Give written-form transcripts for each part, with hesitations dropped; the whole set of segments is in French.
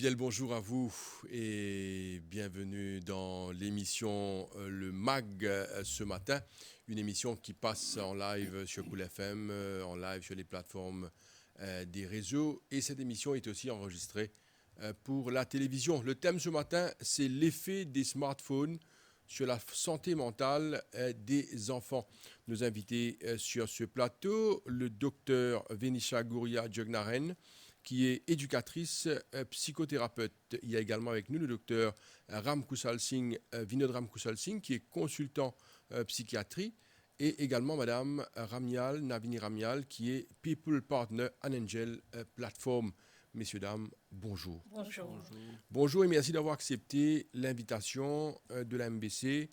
Bien le bonjour à vous et bienvenue dans l'émission Le MAG ce matin, une émission qui passe en live sur Cool FM, en live sur les plateformes des réseaux et cette émission est aussi enregistrée pour la télévision. Le thème ce matin, c'est l'effet des smartphones sur la santé mentale des enfants. Nos invités sur ce plateau, le docteur Venisha Gouria Djognaren, qui est éducatrice, psychothérapeute. Il y a également avec nous le docteur Ram Kusal Singh, Vinod Ram Kusal Singh, qui est consultant psychiatrie, et également Madame Ramyal, Navini Ramyal, qui est People Partner an Angel Platform. Messieurs, dames, bonjour. Bonjour. Bonjour et merci d'avoir accepté l'invitation de la MBC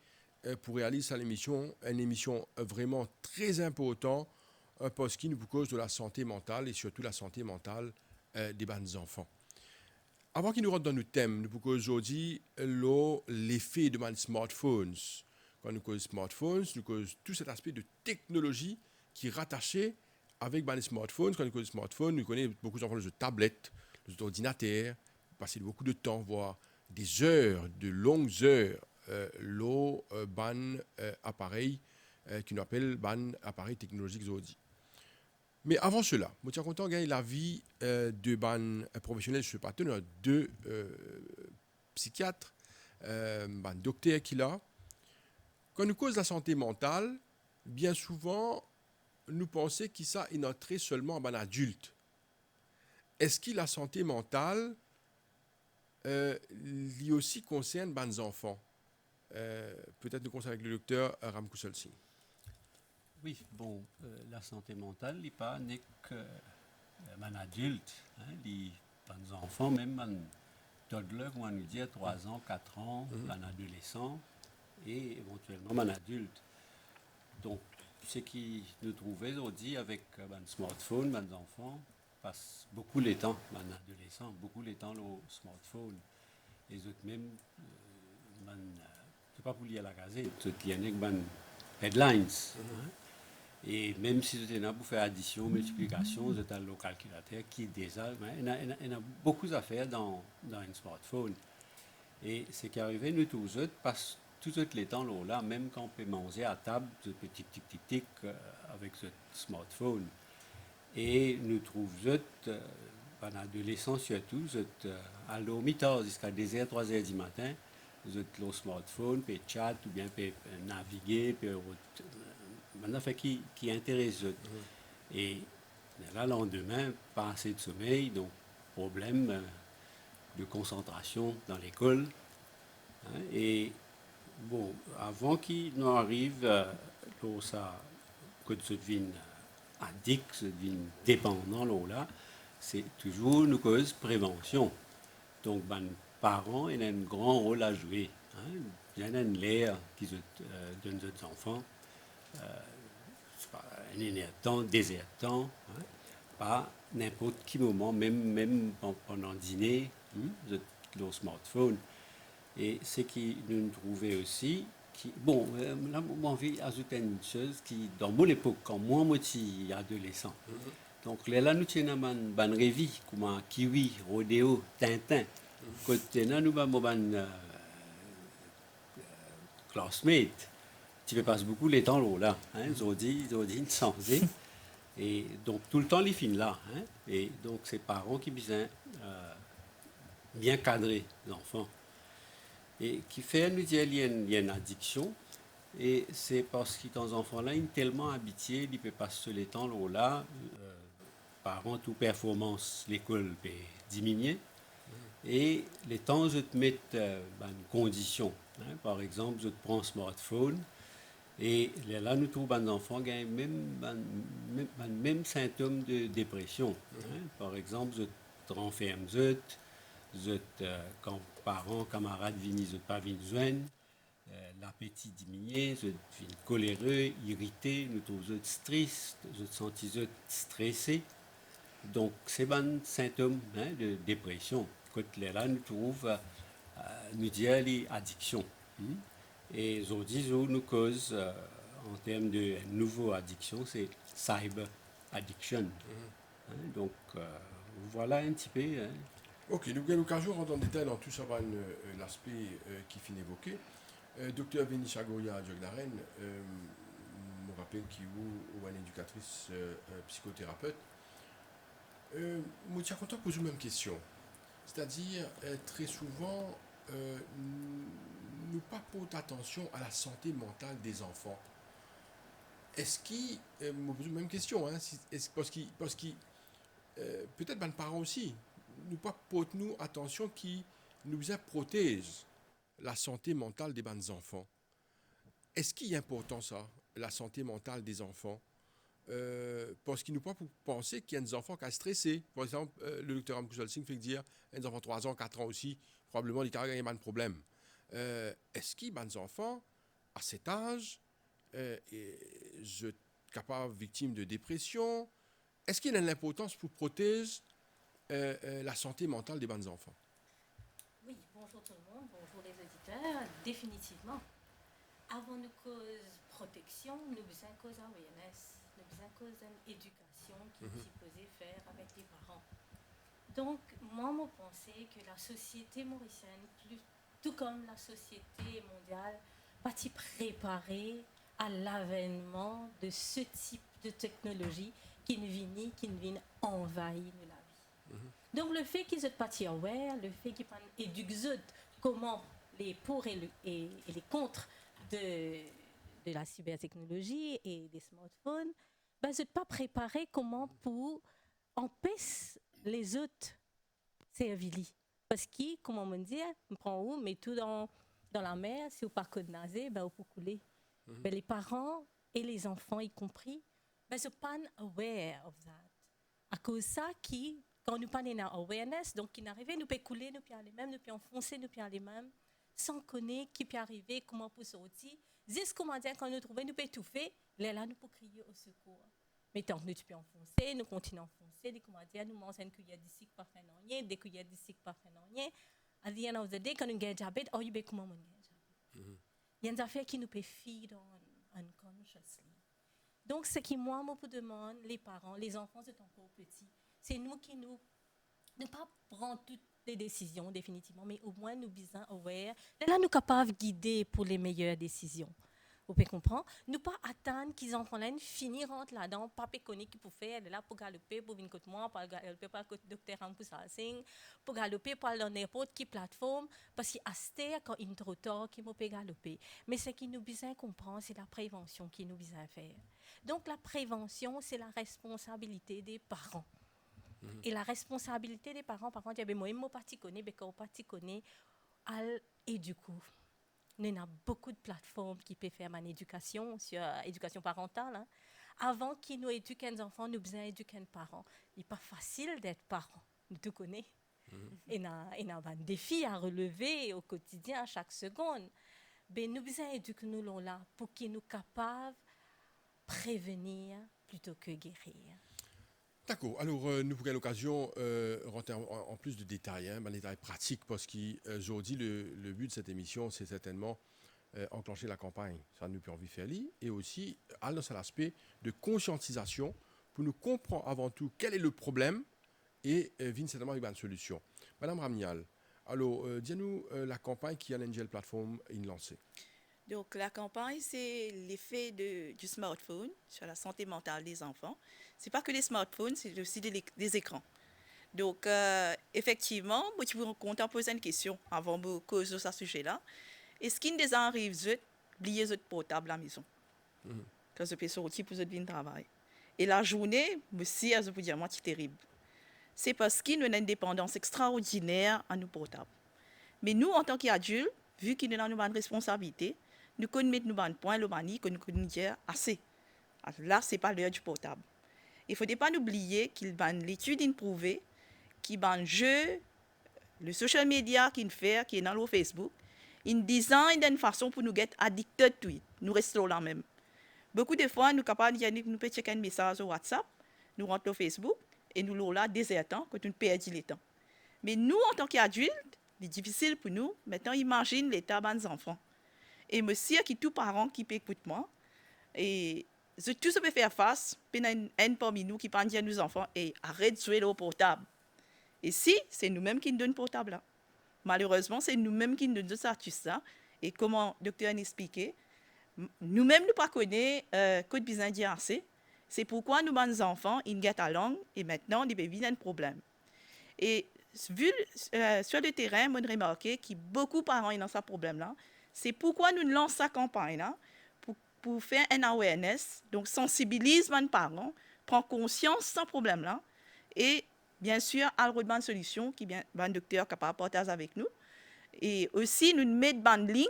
pour réaliser une émission vraiment très importante parce qu'il nous cause de la santé mentale et surtout la santé mentale des bons enfants. Avant qu'il nous rentre dans nos thèmes, nous pouvons aujourd'hui l'effet de mes smartphones. Quand nous causons smartphones, nous causons tout cet aspect de technologie qui est rattaché avec les smartphones. Quand nous causons smartphones, nous connaissons beaucoup d'enfants de tablettes, de ordinateurs, passer beaucoup de temps, voire des heures, de longues heures, appareil qui nous appelle ban appareil technologique aujourd'hui. Mais avant cela, je suis content de gagner la vie de ban professionnels sur le plateau. Nous avons deux psychiatres, ban docteur qui là. Quand nous cause la santé mentale, bien souvent, nous pensons que ça est entré seulement en adulte. Est-ce que la santé mentale lui aussi concerne les enfants? Peut-être nous commençons avec le docteur Ram Kusal Singh. Oui, bon, la santé mentale n'est pas que un adulte, les enfants, même un toddler, on nous dit 3 ans, 4 ans, un adolescent et éventuellement un adulte. Donc, ce qui nous trouvait aujourd'hui avec un smartphone, les enfants passent beaucoup de temps, les adolescents, beaucoup de temps au smartphone. Les autres même, c'est pas pour lire la gazette, il y a des headlines. Et même si vous avez pour faire addition, multiplication, vous avez le calculateur qui déjà, il y a beaucoup d'affaires dans un smartphone. Et ce qui arrive, nous tous, parce que tout les temps là, même quand on peut manger à table, ce petit tic avec ce smartphone. Et nous trouvons, en adolescent surtout, à l'au-mi-temps jusqu'à 2h, 3h du matin, vous êtes le smartphone, puis chat, ou bien puis naviguer, puis maintenant fait qui intéresse. Et là, le lendemain, pas assez de sommeil, donc problème de concentration dans l'école. Et bon, avant qu'il nous arrive, ça, que ça devienne addict, ça devienne dépendant, là, c'est toujours une cause prévention. Donc, ben, parents, ils ont un grand rôle à jouer. Il y a une l'air qui donne aux enfants. Un énertant, désertant, pas n'importe quel moment, même pendant le dîner, le smartphone. Et ce qui nous trouvait aussi, bon, là, j'ai envie d'ajouter une chose qui, dans mon époque, quand moi, j'étais adolescent, donc là, nous avons une revue, comme un Kiwi, Rodéo, Tintin. Côté là, nous avons un classmate. Tu peux passer beaucoup de temps là, Zodi, changé. Et donc, tout le temps, les films là. Et donc, c'est parents qui besoin bien cadrer l'enfant. Et qui fait nous dire qu'il y a une addiction. Et c'est parce que quand enfant là, il est tellement habitué, il peut passer le temps là, parents, toute performance, l'école peut diminuer. Et les temps, je te mets une condition. Par exemple, je te prends un smartphone. Et là, nous trouvons des enfants qui ont même symptômes de dépression. Par exemple, je te renferme, quand parents, camarades viennent, je pas venir joindre, l'appétit diminue, je deviens coléreux, irrité, nous trouvons stress, je te sens stressé. Donc, c'est un symptôme de dépression. Quand là, nous trouvons, nous disons les addictions. Et aujourd'hui, nous cause, en termes de nouvelle addiction, c'est cyber addiction. Donc, voilà un petit peu. Ok, nous avons l'occasion de rentrer en détail dans tout ça, l'aspect qui finit évoqué. Docteur Vénitia Goya Dioglaren, je me rappelle qu'il est une éducatrice psychothérapeute. Je suis content de poser la même question. C'est-à-dire, très souvent, nous pas porter attention à la santé mentale des enfants. Est-ce qu'il, me pose la même question, hein, parce que peut-être les parents aussi, nous pas porter nous attention qui nous protège la santé mentale des enfants. Est-ce qu'il est important ça, la santé mentale des enfants? Parce qu'il nous pas pour penser qu'il y a des enfants qui sont stressés. Par exemple, le docteur Amkousal Singh fait dire des enfants 3 ans, 4 ans aussi, probablement, ils ont un problème. Est-ce qu'il y a des enfants à cet âge, je capable victime de dépression? Est-ce qu'il y a une importance pour protéger la santé mentale des enfants? Oui, bonjour tout le monde, bonjour les auditeurs. Définitivement, avant nous cause protection, nous besoin cause awareness, nous besoin cause une éducation qui est supposée faire avec les parents. Donc, moi, je pensais que la société mauricienne, tout comme la société mondiale, va s'y préparer à l'avènement de ce type de technologie qui nous vient envahir la vie. Donc le fait qu'ils soient pas aware, le fait qu'ils éduquent comment les pour et les contre de la cybertechnologie et des smartphones, ben c'est pas préparé comment pour empêcher les autres servir. Parce que, comme on me dit, on prend où, met tout dans la mer, si vous pas code nager, ben vous pouvez couler. Ben, les parents et les enfants y compris, ben sont pas aware of that. À cause de ça, quand nous parlons d'awareness, donc qui n'arrive, nous peut couler, nous peut aller même, nous peut enfoncer, nous peut aller même, sans connaître qui peut arriver, comment pour sortir. Juste comment dire, quand nous trouvons, nous peut étouffer, là, nous peut crier au secours. Mais tant que nous peux enfoncer, nous continuons à enfoncer, comment dire, nous mangeons une cuillère d'ici qui pas fait rien, des cuillères d'ici qui pas fait rien. À the end of the day, quand nous gagnons diabète, oh, il y a comment on gagne diabète. Il y a des affaires qui nous peuvent feed unconsciously. Donc, ce qui, moi, me demande, les parents, les enfants, c'est encore petit. C'est nous qui nous ne pas prendre toutes les décisions définitivement, mais au moins nous sommes aware. Là, nous sommes capables de guider pour les meilleures décisions. Vous pouvez comprendre? Nous pas attendre qu'ils enfants là finir rentre là-dedans, pas péconner qui pour faire, là pour galoper, pour venir côté moi, pour galoper par côté docteur Amkousal Singh, pour galoper par n'importe quelle plateforme, parce qu'à ce quand il est trop tard, qu'il peut galoper. Mais ce qui nous besoin comprendre, c'est la prévention qui nous besoin faire. Donc la prévention, c'est la responsabilité des parents. Et la responsabilité des parents, par contre, il y a moi, je ne pas connais, et du coup, il y a beaucoup de plateformes qui peuvent faire une éducation sur éducation parentale. Hein. Avant qu'ils nous éduquent les enfants, nous besoin éduquer les parents. Il n'est pas facile d'être parent, nous te connaissons. Il y a un défi à relever au quotidien, à chaque seconde. Mais nous besoin éduquer nous là pour qu'ils nous capables de prévenir plutôt que guérir. D'accord. Alors, nous pourrons l'occasion rentrer en plus de détails, des détails pratiques, parce qu'aujourd'hui, le but de cette émission, c'est certainement enclencher la campagne. Ça nous peut envie faire et aussi aller dans l'aspect de conscientisation pour nous comprendre avant tout quel est le problème et venir certainement avec une solution. Madame Ramnial, alors, dis-nous la campagne qui a l'Angel Platform lancée. Donc, la campagne, c'est l'effet du smartphone sur la santé mentale des enfants. Ce n'est pas que les smartphones, c'est aussi des écrans. Donc, effectivement, moi, tu vous comptes en poser une question avant de causer ce sujet-là. Est-ce qu'il nous arrive d'oublier votre portable à la maison? Quand je peux sortir pour venir travailler. Et la journée, aussi, je peux dire, moi, c'est terrible. C'est parce qu'il y a une indépendance extraordinaire à nos portables. Mais nous, en tant qu'adultes, vu qu'il y a une responsabilité, nous connaissons nos points, le mani, que nous connaissons dire assez. Alors là, ce n'est pas l'heure du portable. Il ne faudrait pas oublier qu'il y a l'étude prouvée qui y a un jeu, le social media qui fait, qui est dans le Facebook, il design d'une façon pour nous être addictés à tout. Nous restons là même. Beaucoup de fois, nous sommes capables de nous checker un message sur WhatsApp, nous rentrons au Facebook et nous sommes là désertants, que nous perdons le temps. Mais nous, en tant qu'adultes, c'est difficile pour nous. Maintenant, imagine l'état des enfants. Et monsieur, qui tout parent qui écoute moi, et tout ce peut faire face, il y a un parmi nous qui pense à nos enfants et arrête de jouer au portable. Et si, c'est nous-mêmes qui nous donnons portable là. Malheureusement, c'est nous-mêmes qui nous donnons cette astuce-là. Et comment le docteur a expliqué, nous-mêmes, nous ne connaissons pas code business assez. C'est pourquoi nous, nos enfants, ils gâtent la langue et maintenant, ils vivent un problème. Et vu sur le terrain, on a remarqué que beaucoup de parents ont ce problème-là. C'est pourquoi nous lançons cette campagne-là pour faire un awareness, donc sensibiliser les parents, prendre conscience de ce problème-là et bien sûr, à une solution qui vient un docteur capable de partager avec nous. Et aussi, nous mettons une ligne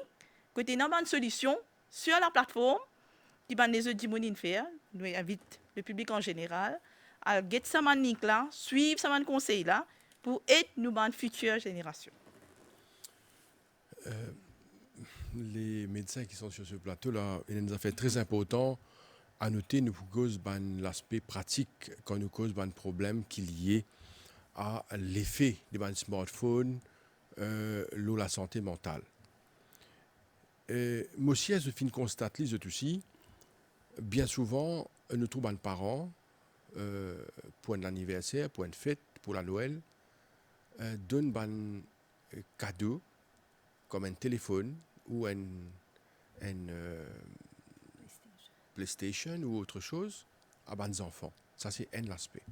côté une solution sur la plateforme qui va les autres faire. Nous invitons le public en général à get ce link-là, suivre ce conseil-là pour aider nous futures générations. Les médecins qui sont sur ce plateau-là, il nous a fait très important à noter nous cause l'aspect pratique quand nous cause un problème qui est lié à l'effet des smartphones sur la santé mentale. Moi aussi, je finis constate tout aussi. Bien souvent, nous trouvons un parent pour un anniversaire, pour une fête, pour la Noël, donne un cadeau comme un téléphone ou un PlayStation ou autre chose à des enfants. Ça, c'est un aspect.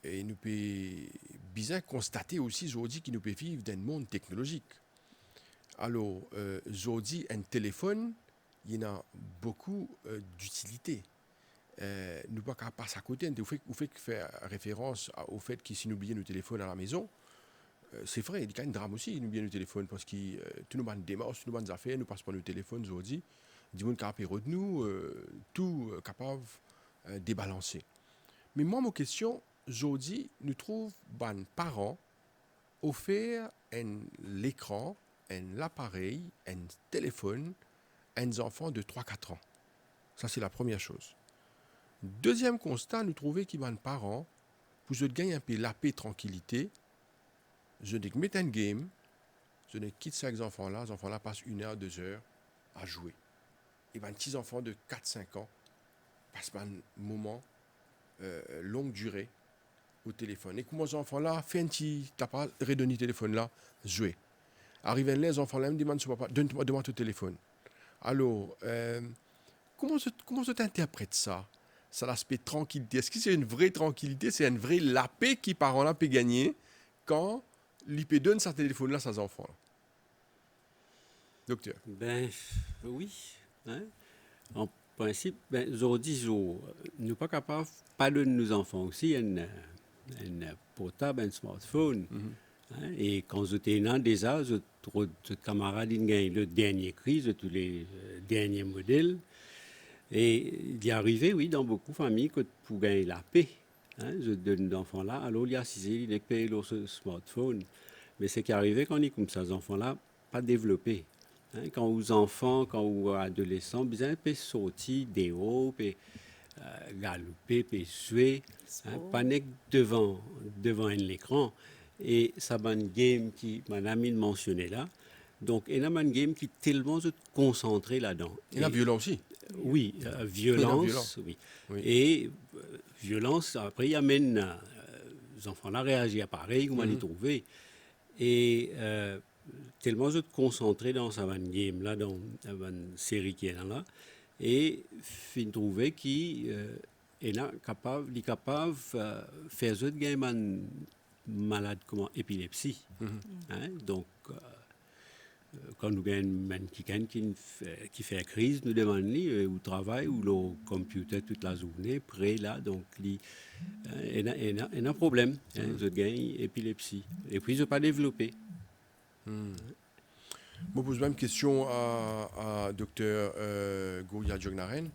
Et nous pouvons bien constater aussi aujourd'hui qu'il nous peut vivre dans un monde technologique. Alors, aujourd'hui, un téléphone, il y en a beaucoup d'utilité. Nous ne pouvons pas passer à côté. Vous faites faire référence au fait que si nous oublions nos téléphones à la maison, c'est vrai, il y a un drame aussi, nous oublions nos téléphones parce que tout nous des démarches, tout nous des affaires, nous passons par nos téléphones aujourd'hui. Du monde capable de nous, tout capable de débalancer. Mais moi, ma question, aujourd'hui, nous trouvons des parents offrir l'écran, l'appareil, un téléphone à des enfants de 3-4 ans. Ça, c'est la première chose. Deuxième constat, nous trouvons qu'il y a des parents, pour se gagner un peu la paix, tranquillité, je dis que mettre un game, je dis quitte ces enfants-là, les enfants-là passent 1 heure, 2 heures à jouer. Et bien, petits enfants de 4-5 ans passent un moment longue durée au téléphone. Et comment ces enfants-là font un petit tapage, redonnent le téléphone-là, jouer. Arrivent les enfants-là, me demandent sur papa, donne-moi ton téléphone. Alors, comment tu interprètes ça? Ça l'aspect tranquillité. Est-ce que c'est une vraie tranquillité? C'est une vraie la paix qui parents-là peut gagner quand l'IP donne sa téléphone-là à ses enfants? Docteur. Ben oui. Hein? En principe, aujourd'hui, nous ne sommes pas capables, pas de nos enfants aussi, un portable, un smartphone. Hein? Et quand j'étais là, déjà, notre camarade a gagné le dernier cri, tous les derniers modèles. Et il est arrivé, oui, dans beaucoup de familles, que pour gagner la paix, hein, je donne d'enfants-là, alors il y a 6 ans, il est payé sur ce smartphone. Mais c'est qu'arrivé quand on est comme ça, ces enfants-là, pas développés. Hein, quand aux enfants, quand aux adolescents, ils peuvent sortir des hauts, galoper, jouer, hein, pas devant l'écran. Et ça va une game qui, mon ami mentionnait là, donc il y a une game qui est tellement concentrée là-dedans. Il y a violence aussi. Oui, violence, oui. Et violence, après, il amène les enfants-là réagissent pareil, comment les trouver. Et tellement je concentré dans sa game là, dans la série qui est là, et fin trouver qui est capable de faire ce game malade comme épilepsie. Hein? Donc quand nous avons quelqu'un qui fait crise, nous demandons où travaille, ou le computer toute la journée, près là, donc il y a un problème, hein, je gagne épilepsie. Et puis je n'ai pas développé. Je pose même question à Dr Gouria Djognaren.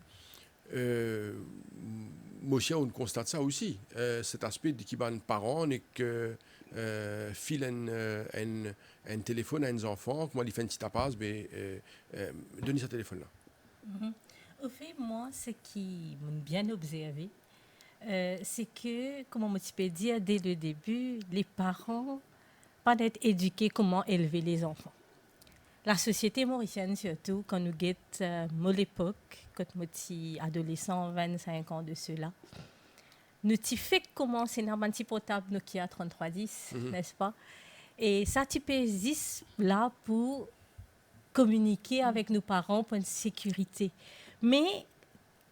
Moi aussi, on constate ça aussi, cet aspect de qui ban parents et que file un téléphone à un enfant, comment il fait un petit tapage, donnez ce téléphone-là. Au fait, moi, ce qui m'a bien observé, c'est que, comme on peut dire dès le début, les parents pas d'être éduqués comment élever les enfants. La société mauricienne, surtout, quand nous guettons à l'époque, quand nous étions adolescents, 25 ans de cela, nous t'y fait commencer dans un petit portable Nokia 3310, n'est-ce pas? Et ça, tu peux exister là pour communiquer avec nos parents pour une sécurité. Mais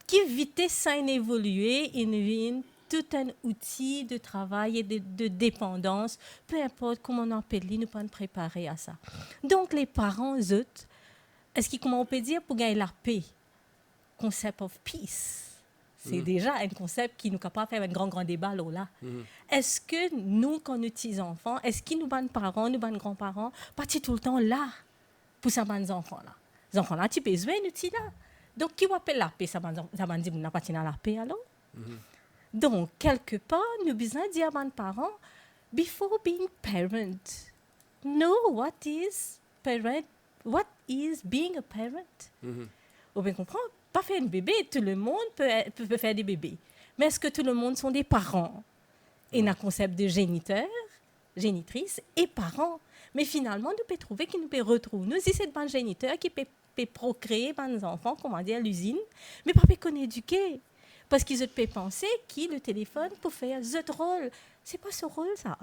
qui vitesse ça évoluer, il devient tout un outil de travail et de dépendance, peu importe comment on appelle, nous pouvons préparer à ça. Donc les parents, eux, est-ce comment on peut dire pour gagner la paix? Concept of peace. C'est déjà un concept qui nous capable de faire un grand débat là. Est-ce que nous, quand nous sommes enfants, est-ce que nous, nos parents, nos grands-parents, pas tout le temps là pour ces enfants-là? Les enfants-là, tu peux jouer, nous sommes là. Donc, qui appelle la paix? Ça va dire, nous n'avons pas la paix alors? Donc, quelque part, nous avons besoin de dire à nos parents, before being parent, know what is being a parent. Vous bien comprendre? Pas faire un bébé, tout le monde peut faire des bébés. Mais est-ce que tout le monde sont des parents? Et il y a un concept de géniteur, génitrice et parents. Mais finalement, nous pouvons trouver qu'ils nous peuvent retrouver. Nous, si c'est un géniteur qui peut procréer nos enfants, comment dire, à l'usine, mais pas qu'on éduquer. Parce qu'ils peuvent penser qu'il le téléphone pour faire ce rôle. C'est pas ce rôle, ça.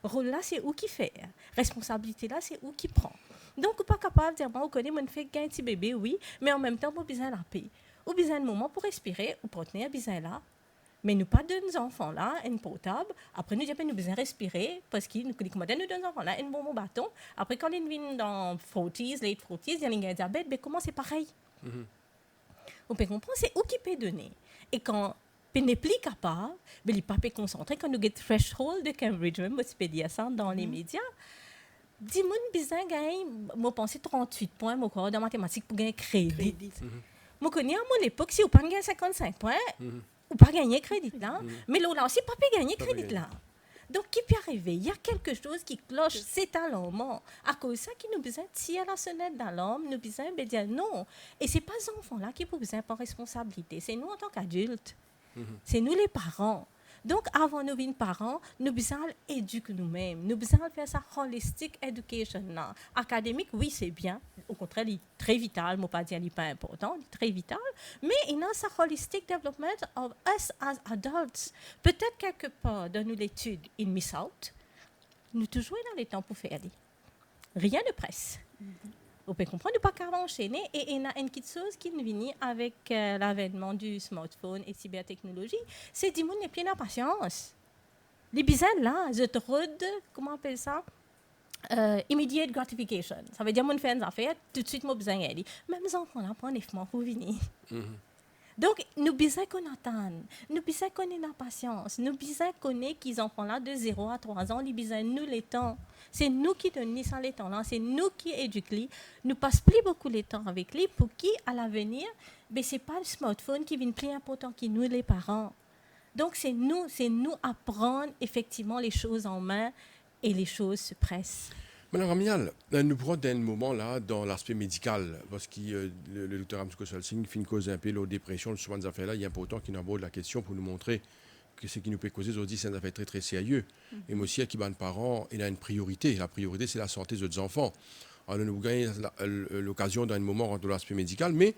Rôle là, c'est où qui fait. Responsabilité là, c'est où qui prend. Donc, on n'est pas capable de dire, bon, on connaît, on fait un petit bébé, oui, mais en même temps, on a besoin de la paix. On a besoin de moment pour respirer, ou pour tenir besoin là. Mais nous, pas de nos enfants là, un portable. Après, nous avons besoin de respirer, parce que nous donne nos enfants là, un bon bâton. Après, quand ils viennent dans 40s, late 40s, il y a un diabète, mais comment c'est pareil? On peut comprendre, c'est où qui peut donner. Et quand on n'est plus capable, il ne peut pas concentrer. Quand nous avons threshold de Cambridge, même, je peux dire ça dans les médias, dis-moi, besoin de gagner, je pense 38 points dans mathématiques pour gagner crédit. Je connais à mon époque, si vous ne gagnez pas 55 points, vous ne pas gagner crédit là. Mais là aussi, pas gagner crédit là. Donc, qui peut arriver? Il y a quelque chose qui cloche, c'est alarmant. À cause de ça, qui nous besoin de tirer la sonnette d'alarme, nous besoin de dire non. Et ce n'est pas les enfants là qui ont besoin de responsabilité. C'est nous en tant qu'adultes. C'est nous les parents. Donc, avant nous venir parents, nous besoin d'éduquer nous-mêmes. Nous besoin de faire ça holistic education. Là. Académique, oui, c'est bien. Au contraire, il est très vital. Je ne vais pas dire qu'il n'est pas important. Il est très vital. Mais il y a ça holistic development of us as adults. Peut-être quelque part dans l'étude, il miss out. Nous toujours dans les temps pour faire. Rien de presse. Vous pouvez comprendre, pas qu'à enchaîner. Et il y a une petite chose qui nous vient avec l'avènement du smartphone et cybertechnologie, c'est que les gens n'ont plus de patience. Les bizarres là, je te comment on appelle ça? Immediate gratification. Ça veut dire que je fais une affaire, tout de suite, je besoin d'aller. Même les enfants là, prennent effort pour venir. Donc, nous besoin qu'on attende, nous besoin qu'on ait la patience, nous besoin qu'on ait qu'ils enfants là de 0 à 3 ans, ils besoin nous les temps. C'est nous qui donnons ça les temps là, c'est nous qui éduquons. Nous passons plus beaucoup de temps avec lui pour qui à l'avenir, mais c'est pas le smartphone qui vient plus important que nous les parents. Donc c'est nous apprendre effectivement les choses en main et les choses se pressent. Madame Ramial, nous prenons un moment là dans l'aspect médical, parce que le docteur Amsko Salsing finit causer un peu la dépression, souvent des affaires là, il est important qu'il aborde la question pour nous montrer que ce qui nous peut causer aujourd'hui, c'est une affaire très très sérieux. Et moi aussi, qui les parents, il a une priorité. La priorité, c'est la santé des enfants. Alors nous gagnons l'occasion d'un moment dans l'aspect médical, mais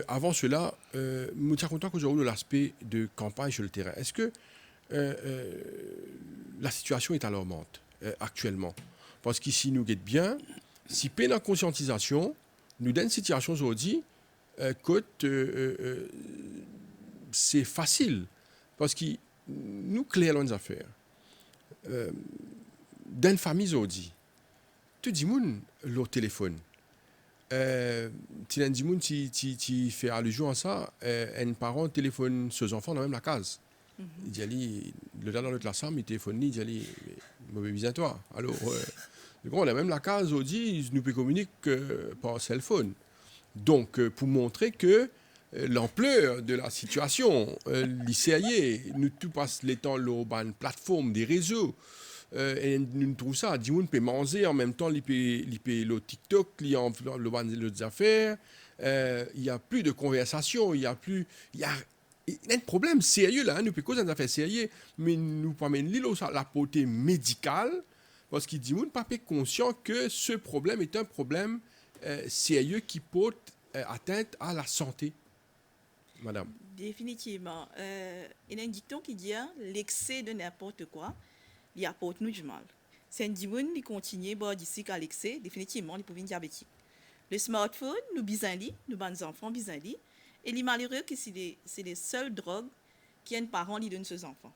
avant cela, nous sommes contents qu'aujourd'hui l'aspect de campagne sur le terrain. Est-ce que la situation est alarmante actuellement? Parce qu'ici, nous guette bien, si peine en conscientisation, nous donne une situation aujourd'hui que c'est facile. Parce que nous clairons les affaires. Dans une famille aujourd'hui, tu dis le téléphone. Tu fais allusion à ça, un parent téléphone ses enfants dans même la case. Il dit, le dans notre classe, il téléphone, il dit, mauvais besoin toi. Alors, on a même la case aujourd'hui, nous pouvons communiquer par cell phone. Donc, pour montrer que l'ampleur de la situation, lycéen, nous tout passe les temps sur une plateforme, des réseaux, et nous trouvons ça, du monde peut manger en même temps, il peut le TikTok, il y a les affaires, il n'y a plus de conversation, il y a un problème sérieux là, nous peut causer des affaires sérieuses, mais nous pas mener la portée médicale, parce qu'il dit monde pas conscient que ce problème est un problème sérieux qui porte atteinte à la santé. Madame. Définitivement. Il y a un dicton qui dit hein, l'excès de n'importe quoi, il apporte nous du mal. C'est un dimanche qui continue d'ici qu'à l'excès, définitivement, il peut venir diabétique. Le smartphone, nous bisons nous bons enfants bisons et il est malheureux que c'est les seules drogues qu'un parent lui donne à ses enfants.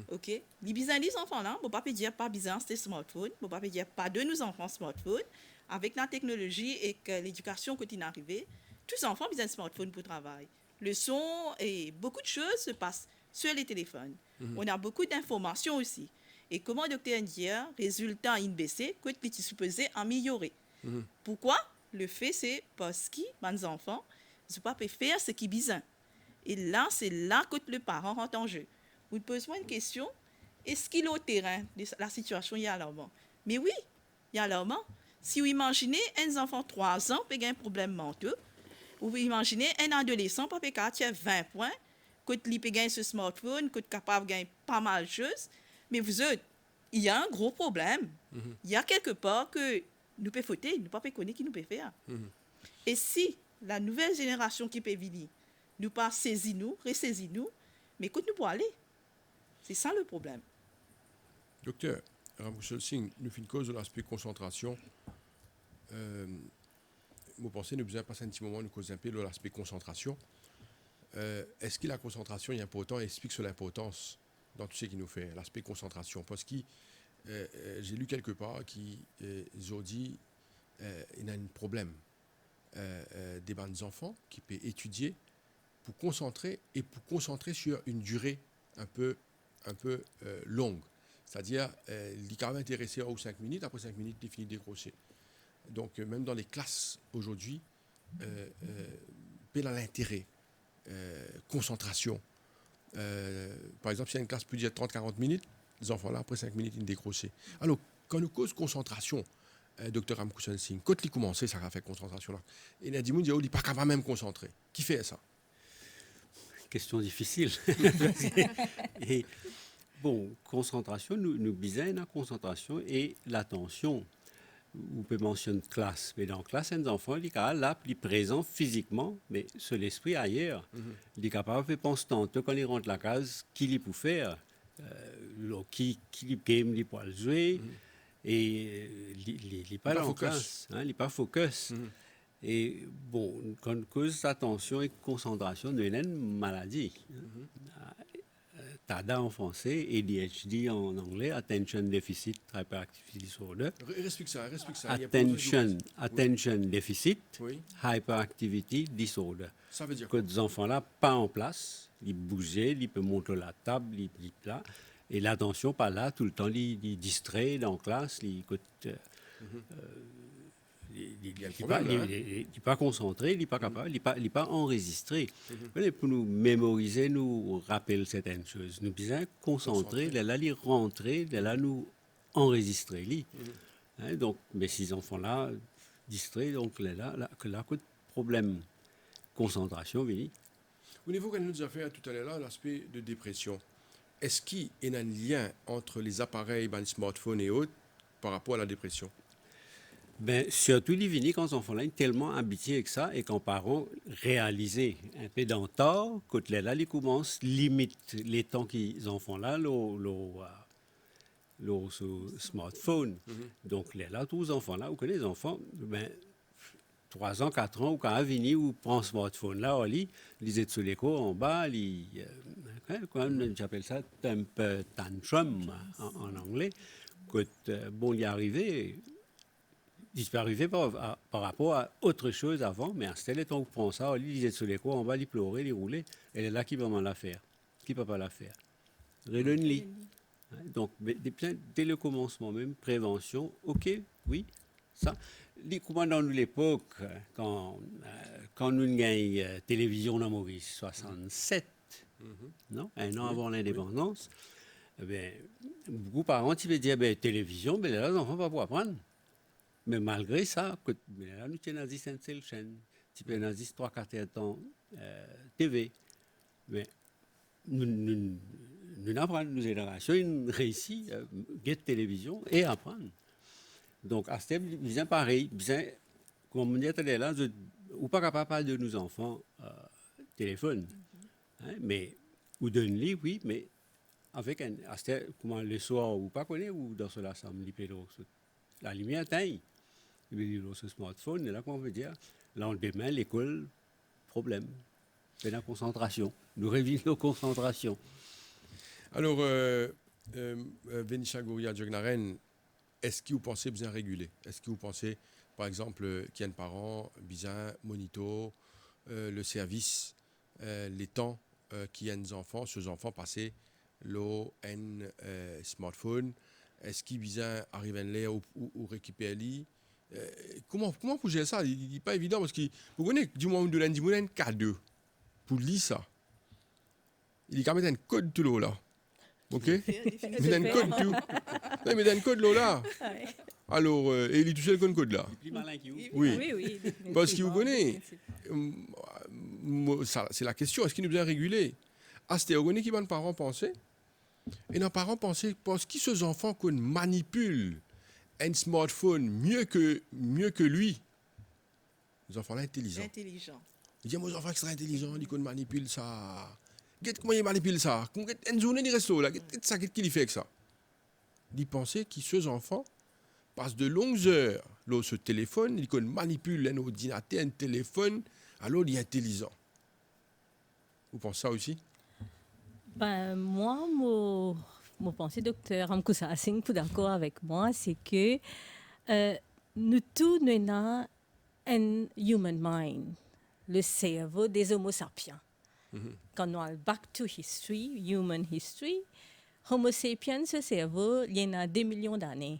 OK? Les bisons les enfants là, on ne peut pas dire pas bisons c'est smartphone, on ne peut pas dire pas de nos enfants smartphone. Avec la technologie et que l'éducation continue d'arriver, tous les enfants ont un smartphone pour travail. Le son et beaucoup de choses se passent sur les téléphones. On a beaucoup d'informations aussi. Et comment le docteur dit, résultat in baissé, que tu es supposé améliorer. Pourquoi? Le fait, c'est parce que les enfants ne peuvent pas faire ce qu'ils besoin. Et là, c'est là que le parent rentre en jeu. Vous posez-moi une question, est-ce qu'il est au terrain de la situation il y a alarmant? Mais oui, il y a alarmant. Si vous imaginez un enfant de 3 ans qui a un problème menteux, ou vous imaginez un adolescent qui a 20 points, qui peut gagner ce smartphone, qui est capable de gagner pas mal de choses, mais vous autres, il y a un gros problème. Il y a quelque part que nous pouvons fauter, nous ne pouvons pas connaître qui nous peut faire. Et si la nouvelle génération qui peut venir, nous pas saisir nous, ressaisir nous, mais écoute, nous pour aller. C'est ça le problème. Docteur Ramouchel Singh, nous faisons une cause de l'aspect concentration. Vous pensez nous besoin passer un petit moment, nous causer un peu de l'aspect concentration. Est-ce que la concentration est importante et explique sur l'importance dans tout ce qui nous fait, l'aspect concentration? Parce que j'ai lu quelque part qu'ils ont dit il y a un problème des bonnes enfants qui peuvent étudier pour concentrer et pour concentrer sur une durée un peu longue. C'est-à-dire, il est quand même intéressé aux 5 minutes, après 5 minutes, il finit de décrocher. Donc, même dans les classes aujourd'hui, il y a l'intérêt, concentration. Par exemple, s'il y a une classe plus de 30-40 minutes, les enfants là, après 5 minutes, ils décrochent. Alors, quand nous cause concentration, docteur Ramouchel Singh, quand il commence, ça va faire concentration là. Et il y a des gens qui disent, il n'est pas capable même concentrer. Qui fait ça? Question difficile. Et bon, concentration, nous bisons la concentration et l'attention. Vous pouvez mentionner classe, mais dans classe, un enfant, il est là, il est présent physiquement, mais sur l'esprit ailleurs. Il est capable de penser tantôt quand il rentre la case, qu'il peut faire, qui game, il peut jouer, et il n'est pas en classe, il n'est pas focus. Et bon, quand on cause attention et concentration, il y a une maladie. TADA en français, ADHD en anglais, Attention Deficit Hyperactivity Disorder. Explique ça. Attention Deficit oui. Hyperactivity Disorder. Ça veut dire que des enfants-là, pas en place, ils bougeaient, ils peuvent monter la table, ils là, et l'attention pas là, tout le temps, ils distraient dans la classe, ils n'est pas concentré, il n'est pas capable, il n'est pas enregistré. Pour nous mémoriser, nous rappeler certaines choses. Nous besoin concentrer, là, il rentrer, là, nous enregistrer. Donc, mais ces enfants-là, distraits, donc là, problème concentration, oui. Au niveau qu'on nous a fait tout à l'heure, l'aspect de dépression, est-ce qu'il y a un lien entre les appareils, les smartphones et autres, par rapport à la dépression? Ben, surtout les vignes, quand les enfants là, sont tellement habitués avec ça et quand parents réalisent un peu dans le temps, quand là, ils commencent à limiter les temps qu'ils enfants là, le smartphone. Donc là, tous les enfants là, vous connaissez les enfants, ben, 3 ans, 4 ans, ou quand ils viennent, ou prennent le smartphone là, on lit, ils étaient sur l'écho en bas, j'appelle ça un peu tantrum en anglais. Quand bon, il est arrivé. Il peut arriver par rapport à autre chose avant, mais à ce temps où on prend ça, il disait sur les cours, on va les pleurer, les rouler, et là qui va m'en la faire, qui ne peut pas la faire. Redonne-lui. Donc, dès le commencement même, prévention, ok, oui, ça. Comment dans l'époque, quand nous avons gagné télévision dans Maurice, 67, non, un an avant l'indépendance, beaucoup de parents qui veulent dire, télévision, là, les enfants ne vont pas pouvoir apprendre. Mais malgré ça, là, nous avons dit une seule chaîne, nous avons dit 3-4 temps TV. Mais nous apprenons, nos générations, une réussit à la télévision et apprendre. Donc, à ce moment, bien pareil, comme on dit tout à l'heure, ou pas capable de nos enfants téléphone. Hein, mais, ou d'un lit, oui, mais avec un. Comment le soir, ou pas connaître, ou dans cela, ça me dit, la lumière teint. Il me dit, ce smartphone, et là, comment on veut dire, le lendemain, l'école, problème. C'est la concentration. Nous révisons nos concentrations. Alors, Venisha Gouria Djognaren, est-ce que vous pensez bien réguler? Est-ce que vous pensez, par exemple, qu'il y a un parent bien monitor le service, les temps qu'il y a des enfants, ces enfants passer l'eau smartphone? Est-ce qu'ils bien arrivent à l'air ou récupérer lui? Comment vous gérez ça? Il n'est pas évident parce que vous connaissez, du moment où de lundi, un cadeau pour lire ça. Il est quand même un code tout là. OK? Il y a un code tout. Non, mais il y a un code là. Alors, et il est tout seul con code là. Plus malin qui Oui. Oui, Parce qu'il vous connaît. C'est la question. Est-ce qu'il nous bien réguler? C'est vous connaissez qui vont parents penser? Et nos parents pensaient parce que ces enfants qu'on manipule un smartphone mieux que lui. Les enfants là intelligents. Il dit aux enfants extra intelligents, ils manipulent ça. Comment ils manipulent ça? Une journée de resto là, qu'est-ce qu'il fait avec ça? Ils pensaient que ces enfants passent de longues heures sur ce téléphone, ils manipulent un ordinateur, un téléphone, alors il est intelligent. Vous pensez ça aussi? Ben, moi, mon pensée, docteur Amkousa Singh, pour d'accord avec moi, c'est que nous tous, nous avons un human mind, le cerveau des Homo sapiens. Quand on a back to history, human history, Homo sapiens, ce cerveau, il y en a 2 millions d'années.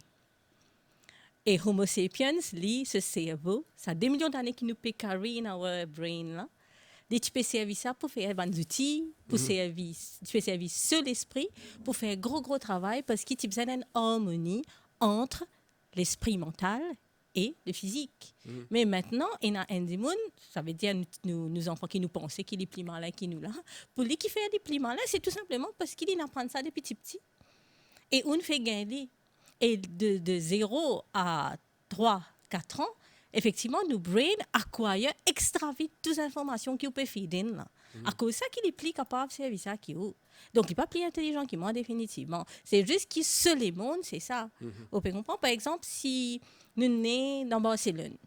Et Homo sapiens, lui, ce cerveau, ça a 2 millions d'années qui nous peut carry in our brain, là. Tu peux servir ça pour faire des outils, pour servir, tu peux servir sur l'esprit, pour faire gros travail, parce qu'il y a besoin d'une harmonie entre l'esprit mental et le physique. Mais maintenant, il y a un démon, ça veut dire nous enfants qui nous pensent qu'il est plus malin qui nous là. Pour lui qui fait des plus malins, c'est tout simplement parce qu'il apprend ça depuis petit. Et on fait gagner. Et de 0 à 3, 4 ans, effectivement, nos brains acquièrent extra vite toutes les informations qu'ils peuvent faire. À cause de ça qu'il est plus capable de servir ça qui est. Donc, il n'est pas plus intelligent que moi, définitivement. C'est juste qu'il se les montre, c'est ça. On peut comprendre, par exemple, si nous sommes dans Barcelone,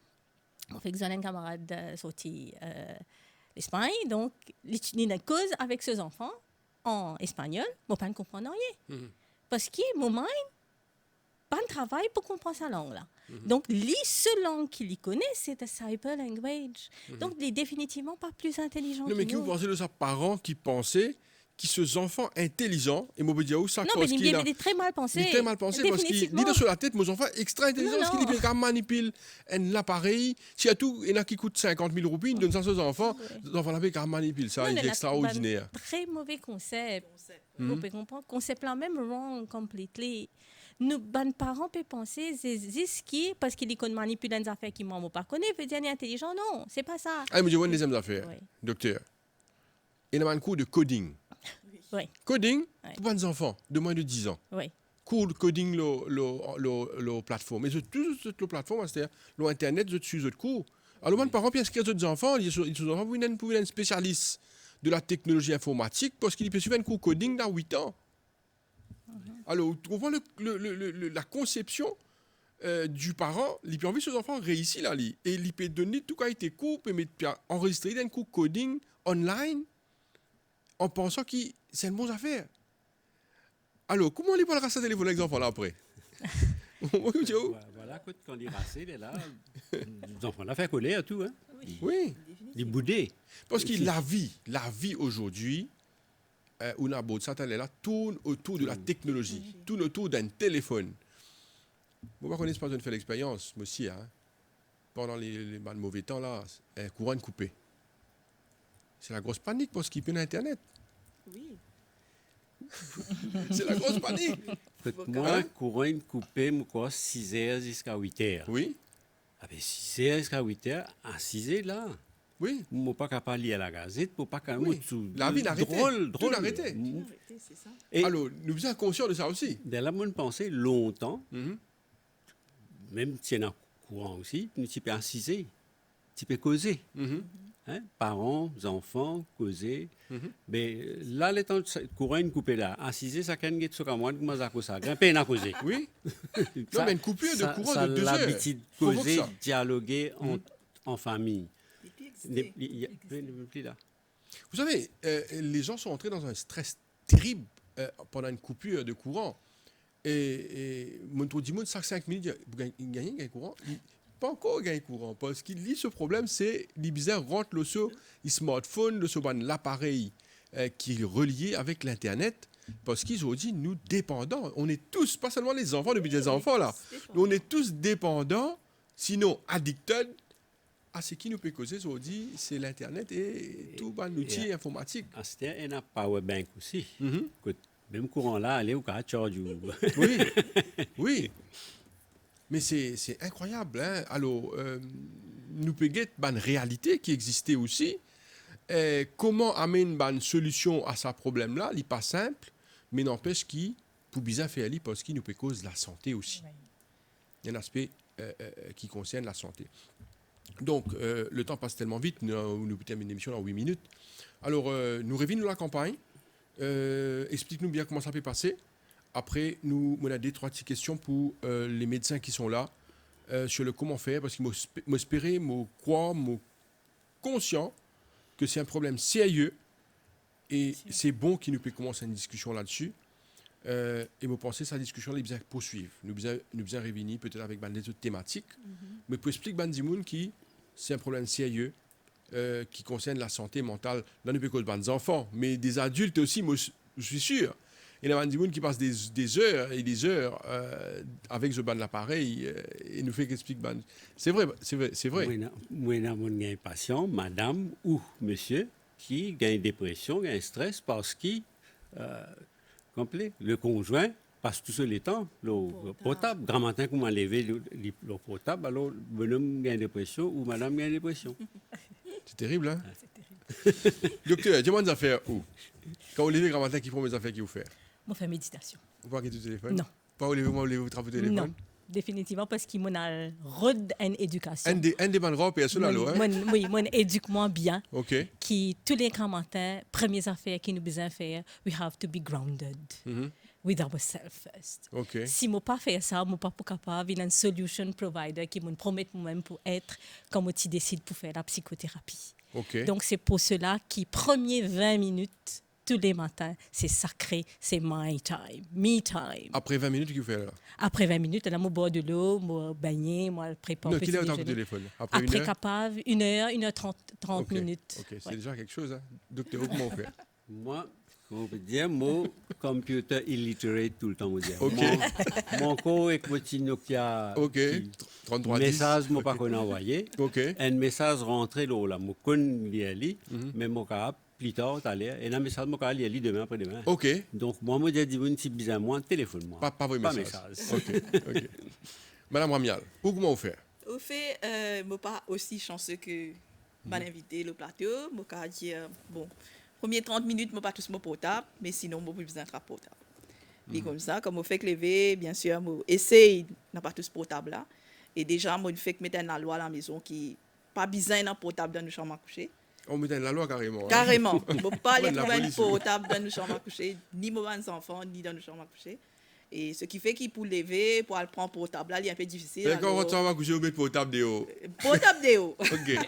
on fait que un camarade sorti d'Espagne, donc, il a cause avec ses enfants en espagnol, mais on ne comprend rien. Parce que mon mind, pas de travail pour comprendre sa langue là. Donc, la seule langue qu'il connaît, c'est la cyber language. Donc, il n'est définitivement pas plus intelligent. Non, mais qui vous pensez de ça, parents qui pensaient que ces enfants intelligents, et moi je dire où ça non, mais il est très mal pensé. Il est très mal pensé parce qu'il dit sur la tête, mes enfants extra intelligents, parce qu'il est bien manipule l'appareil. S'il y a tout, il y en a qui coûtent 50 000 roupies, il donne ça aux enfants. Les enfants là, ils manipulent ça, il est extraordinaire. Très mauvais concept. Vous pouvez comprendre, concept là même wrong completely. Nos parents peuvent penser c'est ce qui parce qu'ils manipulent des affaires qui moi pas connais veut dire intelligent. Non, c'est pas ça. Ah, mais je vois une deuxième affaire, docteur. Il y a un cours de coding. Oui. Coding pour les enfants de moins de 10 ans. Oui. Cours de coding la plateforme. Mais toute la plateforme, c'est-à-dire l'internet, je suis de cours. Alors, les parents peuvent inscrire des enfants, ils sont pour un spécialiste de la technologie informatique parce qu'il peut suivre un cours coding dans 8 ans. Alors, on voit la conception du parent, il peut envoyer ses enfants réussir là, et il peut donner tout cas été cours, peut enregistrer un cours coding online en pensant que c'est une bonne affaire. Alors, comment on les va rassasier les enfants là après? Voilà, quand on est rassé, là, les enfants là fait coller à tout. Hein. Oui. Les boudés. Parce que la vie aujourd'hui, on a beau ça, là, tourne autour de la technologie, tourne autour d'un téléphone. Vous ne connaissez pas de faire l'expérience, moi aussi, hein. Pendant les mauvais temps, là, courant coupé. C'est la grosse panique parce qu'il peut Internet. Oui. C'est la grosse panique. Moi, courant coupé, moi, 6 heures jusqu'à 8 heures. Oui. Ah ben 6 heures jusqu'à 8 heures, à 6 heures, là. Oui. Je ne peux pas capable lire la gazette, je ne peux pas capable... Oui. La vie l'arrêtait. Drôle. Tout l'arrêtait. C'est ça. Et alors, nous sommes conscients de ça aussi. de là, moi, je pensais longtemps, même s'il y en a courant aussi, nous sommes à 6 heures. tu peux causer. Mhm. Hein? Parents, enfants, causer. Mhm. Mais là, le temps de courir une coupée là, assiser, ça can get sur moi, comment ça cause ça? Grimper n'a causé. Oui. Non, mais une coupure de courant de 2 heures. L'habitude de Provoque causer, ça. dialoguer en famille. Et puis exister. Il y a plus là. Vous savez, les gens sont entrés dans un stress terrible pendant une coupure de courant. Et mon tour dit, 5 minutes, il gagne un courant. Pas encore gagné courant. Parce qu'il lit ce problème, c'est les bizarres rentrent le smartphone, l'appareil qui est relié avec l'Internet. Parce qu'ils ont dit, nous dépendants. On est tous, pas seulement les enfants, depuis des enfants là. On est tous dépendants, sinon addicted à ce qui nous peut causer, ils ont dit, c'est l'Internet et tout l'outil informatique. Ah, c'était un power bank aussi. Mhm. Même courant là, aller au cas charge. Oui, oui. Mais c'est incroyable. Hein? Alors, nous pouvons une réalité qui existait aussi. Comment amener une solution à ce problème-là, il n'est pas simple, mais n'empêche qu'il, pour bien faire, parce qu'il nous peut cause la santé aussi. Il y a un aspect qui concerne la santé. Donc, le temps passe tellement vite, nous terminons une émission en 8 minutes. Alors, nous revenons la campagne. Explique-nous bien comment ça peut passer. Après, nous on a 2-3 petites questions pour les médecins qui sont là sur le comment faire, parce qu'ils m'espéraient, croire, conscient que c'est un problème sérieux et c'est bon qu'il nous puisse commencer une discussion là-dessus. Et me penser que cette discussion-là, il faut poursuivre. Nous besoin revenir peut-être avec des autres thématiques, mais pour expliquer à Dimoun qui c'est un problème sérieux qui concerne la santé mentale. Là, nous ne pouvons pas des enfants, mais des adultes aussi, moi, je suis sûr. Il y a des gens qui passent des heures et des heures avec ce l'appareil et nous fait qu'explique. C'est vrai, c'est vrai, c'est vrai. Moi, j'ai un patient, madame ou monsieur, qui a une dépression, un stress parce que le conjoint passe tout seul le temps, le portable. Grand matin, comment lever le portable, alors le bonhomme a une dépression ou madame a une dépression. C'est terrible, hein? C'est terrible. Docteur, dis-moi des affaires où? Quand vous levez grand matin, qui font mes affaires, qui vous fait? Moi, je fais méditation. Vous parlez du téléphone? Non. Pas vous levez travailler au téléphone? Non, définitivement, parce qu'il m'a rod une éducation. Un des bonnes robes, et cela, là, hein? Oui, moi, éduque-moi bien. OK. Qui, tous les grands matins, premières affaires qui nous besoin faire, we have to be grounded Mhm. with ourselves first. OK. Si je ne pas faire ça, je ne suis pas capable d'une solution provider qui me promet moi-même pour être comme tu décides pour faire la psychothérapie. OK. Donc, c'est pour cela que les premières 20 minutes, tous les matins, c'est sacré, c'est my time, me time. Après 20 minutes, qu'est-ce que vous faites là? Après 20 minutes, là, je bois de l'eau, je baigner, je prépare Non, petit qu'il est au déjeuner. téléphone? Après une Après, heure? capable, 1h30 OK. minutes. OK, c'est Ouais. déjà quelque chose, hein? Docteur, comment on fait? Moi, on peut dire, moi, computer illiterate tout le temps, on dit. OK. Mon corps avec mon petit Nokia. OK. 33 10. Message, je ne pas envoyé. OK. Un message rentré là, je connais lire, mais mon capable plus tard, et un message, je vais lire demain après-demain. OK. Donc, moi, je dis, si bizarre, moi, téléphone-moi. Pas vos messages. message. OK. OK. Madame Ramial, comment on fait? Au fait, je ne suis pas aussi chanceux que mon invité le plateau. Je vais dire, bon, premières 30 minutes, je ne pas tous mon portable, mais sinon, je n'ai plus besoin de portable. Et comme ça, comme on fait que lever, bien sûr, je essaye, n'a pas tous portable là. Et déjà, je fais que mettre une loi à la maison qui pas besoin d'un portable dans nos chambres à coucher. On met dans la loi carrément. Hein? Carrément. Je ne peux pas aller Ouais, la trouver un police, portable dans nos chambres à coucher, ni mes enfants, ni dans nos chambres à coucher. Et ce qui fait qu'il pour lever, pour aller prendre portable là, il est un peu difficile. Et quand on va coucher, on met le portable de haut. Portable de haut. OK.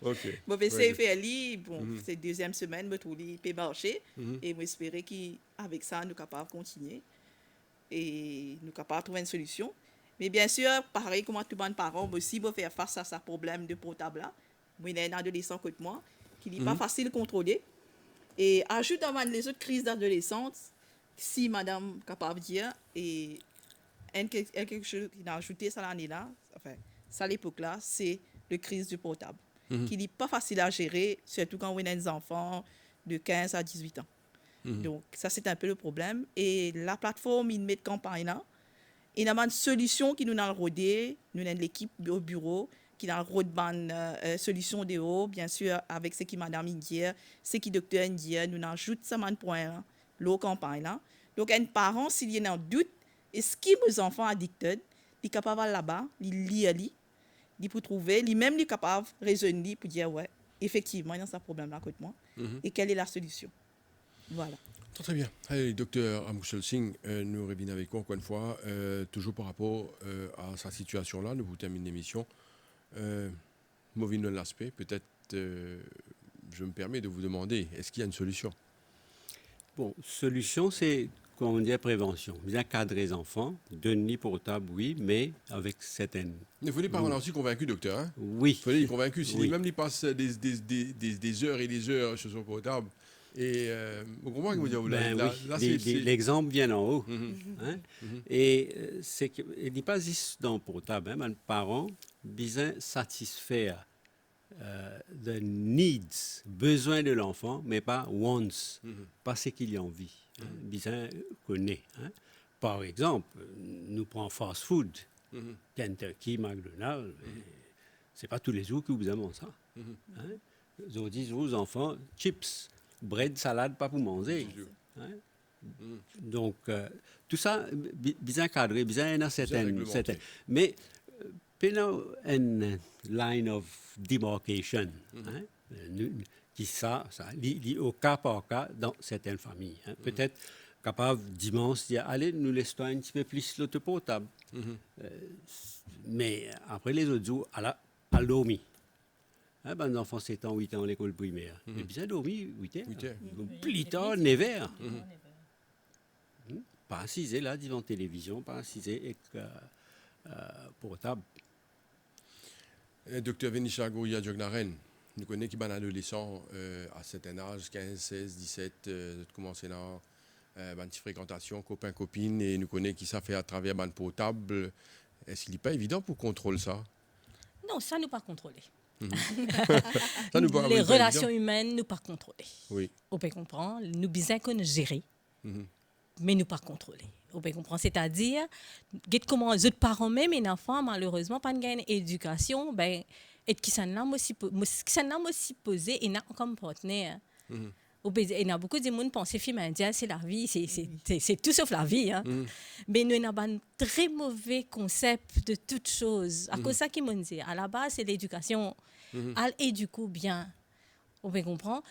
OK. Je vais essayer de faire lire. Bon, c'est deuxième semaine, je trouve qu'il peut marcher. Mhm. Et j'espère qu'avec ça, nous sommes capables de continuer. Et nous sommes capables de trouver une solution. Mais bien sûr, pareil comme tout le monde parent, moi aussi, je vais faire face à ce problème de portable là. Moi, il y a un adolescent comme moi qui n'est pas facile à contrôler. Et ajoute dans les autres crises d'adolescence, si madame est capable de dire, et quelque chose qui a ajouté ça l'année là, enfin, ça à l'époque là, c'est le crise du portable, qui n'est pas facile à gérer, surtout quand on a des enfants de 15 à 18 ans. Donc, ça, c'est un peu le problème. Et la plateforme, ils mettent campagne là. Il y a une solution qui nous a rodé, nous avons l'équipe au bureau qui a rodé une solution de haut, bien sûr, avec ce qui madame dit, ce qui docteur dit, nous ajoutons ça man point l'eau campagne là. Donc, un parent, s'il y a un doute, est-ce que mes enfants addicted, ils sont capables là-bas, ils lisent, Il pour trouver, lui-même, il est capable de raisonner pour dire, ouais, effectivement, il y a ce problème-là avec moi. Et quelle est la solution? Voilà. Très bien. Allez, docteur Amouchel Singh, nous revenons avec vous encore une fois, toujours par rapport à sa situation-là. Nous vous terminons l'émission. Mauvais de l'aspect, peut-être, je me permets de vous demander, est-ce qu'il y a une solution? Bon, solution, c'est, comme on dit, prévention. Bien cadrer les enfants, donner portable, oui, mais avec certaines... Il ne faut pas rendre aussi convaincu, docteur. Hein? Oui. Il faut être convaincu. Si Oui. même il passe des heures et des heures sur son portable, et vous comprenez ce que je veux dire? Là, l'exemple vient en haut. Hein? Et c'est que, il n'est pas juste dans le portable. Hein? Les parents, bien satisfaire the needs, besoin de l'enfant, mais pas wants, pas ce qu'il y a envie. Hein? Bien connaît. Hein? Par exemple, nous prenons fast food, Kentucky, McDonald's, c'est pas tous les jours que vous aimez ça. Hein? Ils disent aux enfants, chips, bread, salade, pas pour manger. Hein? Donc, tout ça, bien cadré, bien dans certaines... Mais, il y a une line of demarcation, hein? Qui ça au cas par cas dans certaines familles. Hein? Peut-être capable dimanche de dire, allez, nous laissons un petit peu plus l'auto portable. Mais après les autres jours, à dormir. Hein, ben, les enfants 7 ans, 8 ans à l'école primaire. Mais bien dormi 8 heures. Plus tard, 9 heures. Pas assisé là devant la télévision, pas assisé avec portable. Docteur Venisha Gouria Djognaren, nous connaissons qui est un adolescent à certain âge, 15, 16, 17, de commencer dans une petite fréquentation, copains, copines, et nous connaissons qui ça fait à travers un portable. Est-ce qu'il n'est pas évident pour contrôler ça? Non, ça nous pas contrôler. Ça nous les relations humaines nous pas contrôler. Oui. On peut comprendre, nous besoin qu'on gérer, mais nous pas contrôler. On peut comprendre, c'est-à-dire, comment les autres parents même les enfants malheureusement pas une éducation, ben et qui s'en a aussi posé et n'a comme partenaire. Il y a beaucoup de monde qui pensent que film indien c'est la vie, c'est tout sauf la vie. Hein. Mais nous avons un très mauvais concept de toute chose. À cause de ça qui m'ont dit, à la base c'est l'éducation. Elle éduque bien. On peut comprendre.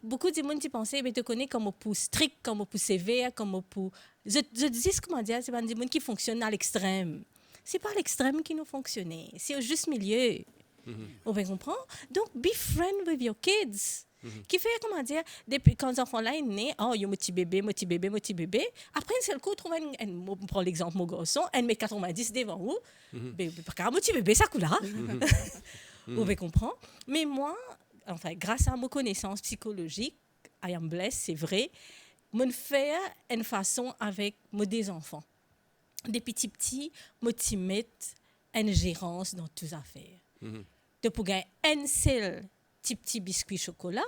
Beaucoup de monde qui pensaient, mais te connais comme pour strict, comme pour sévère, comme pour. Je dis comment dire, c'est pas des gens qui fonctionnent à l'extrême. C'est pas à l'extrême qui nous fonctionne, c'est au juste milieu. On peut comprendre. Donc, be friend with your kids. Qui fait, comment dire, depuis quand les enfants là sont nés, oh, il y a mon petit bébé. Après, c'est le coup, on prend l'exemple, mon garçon, elle met 90 devant vous. Mais mon petit bébé, ça coule là. On peut comprendre. Mais moi, enfin, grâce à mes connaissances psychologiques, I am blessed, c'est vrai, je fais une façon avec mes enfants. Des petits, je mets une gérance dans toutes les affaires. De pour gagner un seul petit biscuit chocolat,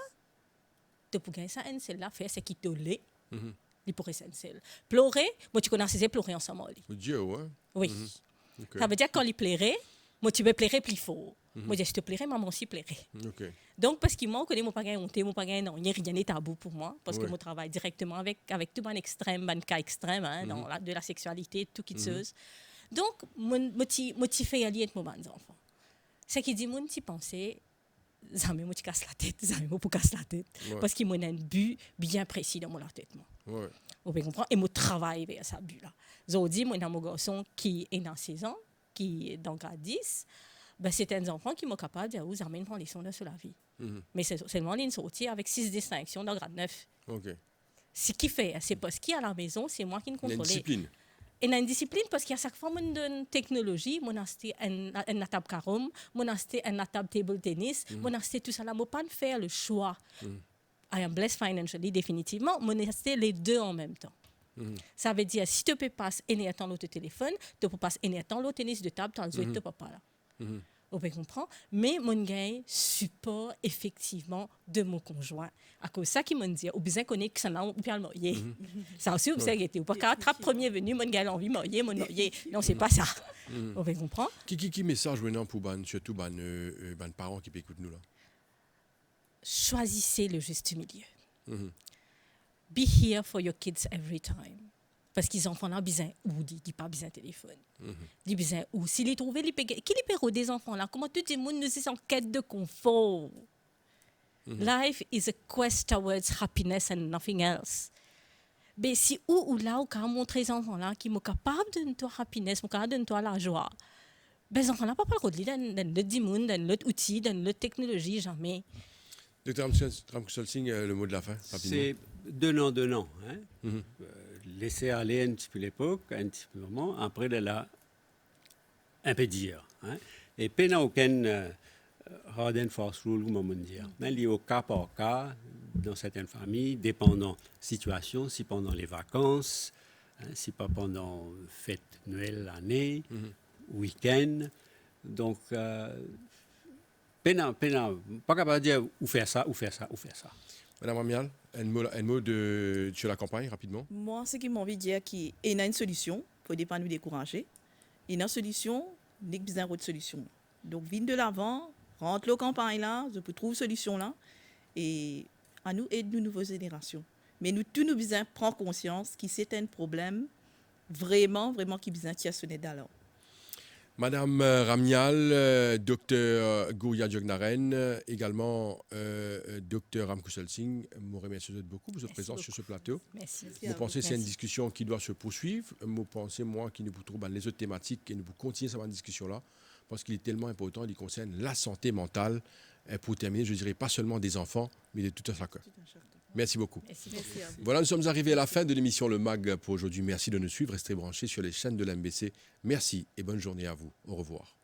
de pour gagner ça, un seul là, faire ce qui te l'est, il pourrait être un seul. Pleurer, moi tu connais ces pleurer ensemble. Dieu, ouais. Oui. Ça veut dire quand il plairait, moi tu veux pleurer plus fort. Moi je te plairais, maman aussi plairait. Donc parce que moi, je connais mon pagain honte, mon pagain non, il n'y a rien de tabou pour moi, parce que moi travaille directement avec tout un extrême, un cas extrême, hein, de la sexualité, tout qui chose. Donc, moi tu fais aller avec mes enfants. C'est qui dit, moi tu pensais, jamais moi tu casses la tête, jamais moi pour casser la tête, parce qu'il m'a un but bien précis dans mon tête. Vous pouvez comprendre, et moi travaille vers ce but-là. J'ai dit, moi j'ai mon garçon qui est dans 16 ans, qui est dans grade 10. Ben, c'est un enfant qui m'a capable de vous amener prendre les leçons sur la vie. Mais c'est seulement une sortie avec 6 distinctions dans grade 9. Ce qui fait, c'est parce qu'à la maison, c'est moi qui ne contrôle. Une discipline. Et une discipline parce qu'à chaque fois, on donne technologie, on a acheté un table carom, on a acheté un table table tennis, on a acheté tout ça là, on pas faire le choix. I am blessed financially, définitivement, on a acheté les deux en même temps. Ça veut dire, si tu peux passer un temps l'autre téléphone, tu peux passer un temps l'autre tennis de table, tu ne peux pas là. On peut comprendre, mais mon gars support effectivement de mon conjoint. À cause de ça qui m'a dit, ou bien qu'on est que ça n'a pas marié. Ça aussi, vous savez, ou pas qu'à attrape premier venu, mon gars l'envie marier, mon marié. Non, c'est pas ça. On peut comprendre. Qui message maintenant pour surtout les parents qui écoutent nous là? Choisissez le juste milieu. Be here for your kids every time. Parce qu'ils enfants là, besoin ou dit pas besoin téléphone. Ils besoin ou s'ils trouvent les qui les péros des enfants là, comment tu dis monde nous c'est en quête de confort. Life is a quest towards happiness and nothing else. Mais si ou là, on montrer les enfants là qui sont capables de donner happiness, capable de donner la joie. Ben les enfants là pas le droit de dans le dimun, dans l'autre outil, dans l'autre technologie jamais. Docteur Ramkusol-Singh, le mot de la fin, rapidement. C'est donnant. Hein? Laisser aller un petit peu l'époque, un petit peu le moment, après de là, impédir. Hein? Et peine aucun hard and fast rule, comme on dit. Mais lié au cas par cas, dans certaines familles, dépendant situation, si pendant les vacances, si pas pendant fête Noël, l'année, week-end. Donc, peine, pas capable de dire ou faire ça. Madame Ramial, un mot sur la campagne, rapidement. Moi, ce qui m'a envie de dire, qu'il y a une solution, il ne faut pas nous décourager. Il y a une solution, il y a besoin de solution. Donc, viens de l'avant, rentre la campagne là, je peux trouver une solution là. Et à nous aider nos nouvelles générations. Mais nous, tous nous besoin prendre conscience que c'est un problème vraiment qui besoin de sonner d'alors. Madame Ramial, docteur Gouria Diognaren, également docteur Ramkusol-Singh, je vous remercie beaucoup pour votre présence sur ce plateau. Merci. Vous pensez que c'est une discussion qui doit se poursuivre. Vous pensez, moi, qu'il nous trouve les autres thématiques et nous continuer cette discussion-là parce qu'il est tellement important, il concerne la santé mentale. Pour terminer, je dirais pas seulement des enfants, mais de tout un chacun. Merci beaucoup. Merci. Voilà, nous sommes arrivés à la fin de l'émission Le MAG pour aujourd'hui. Merci de nous suivre. Restez branchés sur les chaînes de l'MBC. Merci et bonne journée à vous. Au revoir.